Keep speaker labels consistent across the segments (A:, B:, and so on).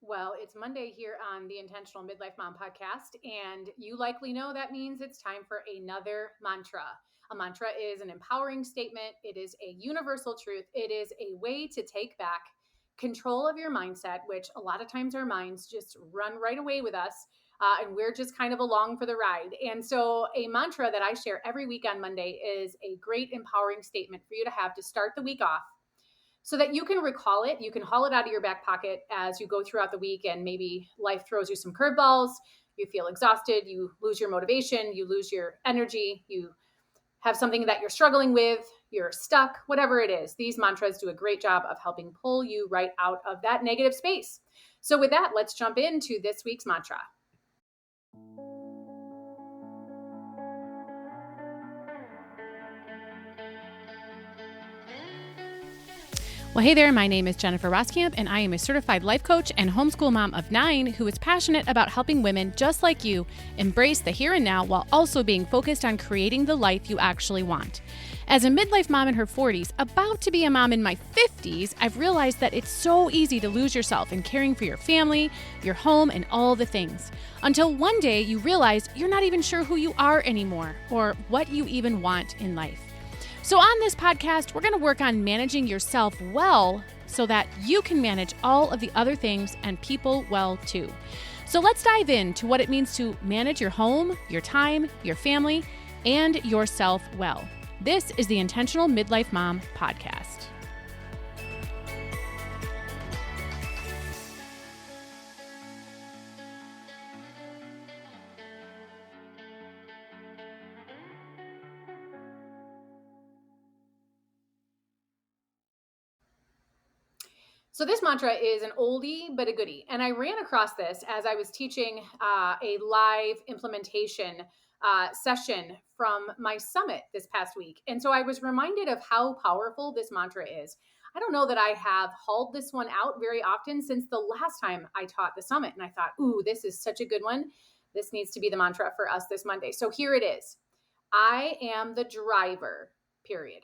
A: Well, it's Monday here on the Intentional Midlife Mom podcast, and you likely know that means it's time for another mantra. A mantra is an empowering statement, it is a universal truth, it is a way to take back control of your mindset, which a lot of times our minds just run right away with us, and we're just kind of along for the ride. And so, a mantra that I share every week on Monday is a great empowering statement for you to have to start the week off so that you can recall it. You can haul it out of your back pocket as you go throughout the week, and maybe life throws you some curveballs. You feel exhausted, you lose your motivation, you lose your energy, you have something that you're struggling with, you're stuck, whatever it is. These mantras do a great job of helping pull you right out of that negative space. So with that, let's jump into this week's mantra.
B: Well, hey there, my name is Jennifer Roskamp, and I am a certified life coach and homeschool mom of 9 who is passionate about helping women just like you embrace the here and now while also being focused on creating the life you actually want. As a midlife mom in her 40s, about to be a mom in my 50s, I've realized that it's so easy to lose yourself in caring for your family, your home, and all the things. Until one day you realize you're not even sure who you are anymore or what you even want in life. So on this podcast, we're going to work on managing yourself well so that you can manage all of the other things and people well too. So let's dive into what it means to manage your home, your time, your family, and yourself well. This is the Intentional Midlife Mom podcast.
A: So this mantra is an oldie but a goodie. And I ran across this as I was teaching a live implementation session from my summit this past week. And so I was reminded of how powerful this mantra is. I don't know that I have hauled this one out very often since the last time I taught the summit. And I thought, ooh, this is such a good one. This needs to be the mantra for us this Monday. So here it is. I am the driver, period.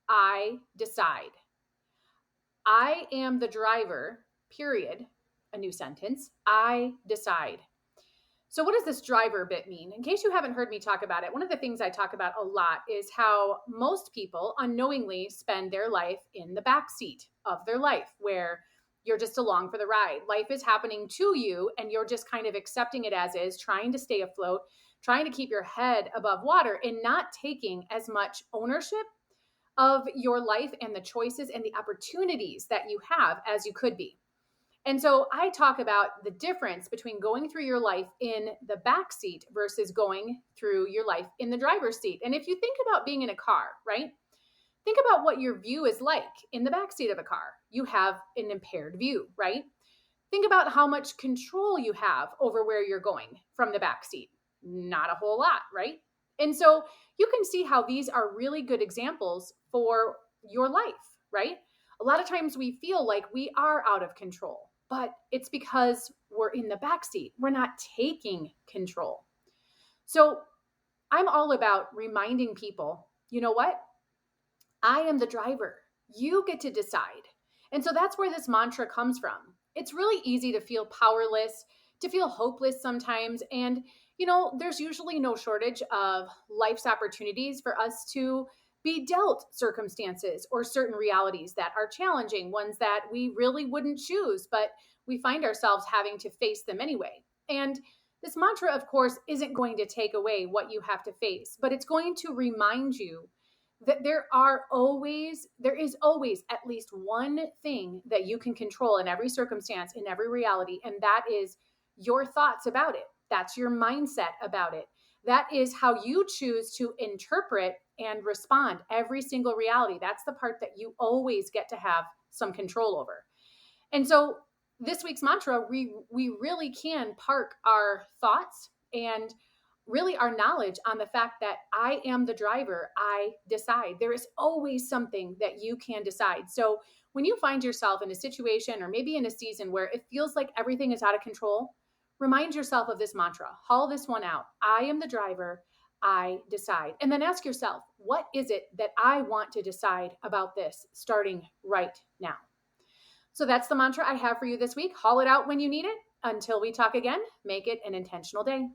A: I decide. I am the driver, period, a new sentence. I decide. So what does this driver bit mean? In case you haven't heard me talk about it, one of the things I talk about a lot is how most people unknowingly spend their life in the back seat of their life, where you're just along for the ride. Life is happening to you and you're just kind of accepting it as is, trying to stay afloat, trying to keep your head above water and not taking as much ownership of your life and the choices and the opportunities that you have as you could be. And so I talk about the difference between going through your life in the back seat versus going through your life in the driver's seat. And if you think about being in a car, right? Think about what your view is like in the back seat of a car. You have an impaired view, right? Think about how much control you have over where you're going from the back seat. Not a whole lot, right? And so you can see how these are really good examples for your life, right? A lot of times we feel like we are out of control, but it's because we're in the backseat. We're not taking control. So I'm all about reminding people, you know what? I am the driver. You get to decide. And so that's where this mantra comes from. It's really easy to feel powerless, to feel hopeless sometimes. And, there's usually no shortage of life's opportunities for us to be dealt circumstances or certain realities that are challenging, ones that we really wouldn't choose, but we find ourselves having to face them anyway. And this mantra, of course, isn't going to take away what you have to face, but it's going to remind you that there is always at least one thing that you can control in every circumstance, in every reality, and that is your thoughts about it. That's your mindset about it. That is how you choose to interpret and respond every single reality. That's the part that you always get to have some control over. And so this week's mantra, we really can park our thoughts and really our knowledge on the fact that I am the driver. I decide. There is always something that you can decide. So when you find yourself in a situation or maybe in a season where it feels like everything is out of control, remind yourself of this mantra. Haul this one out. I am the driver. I decide. And then ask yourself, what is it that I want to decide about this starting right now? So that's the mantra I have for you this week. Haul it out when you need it. Until we talk again, make it an intentional day.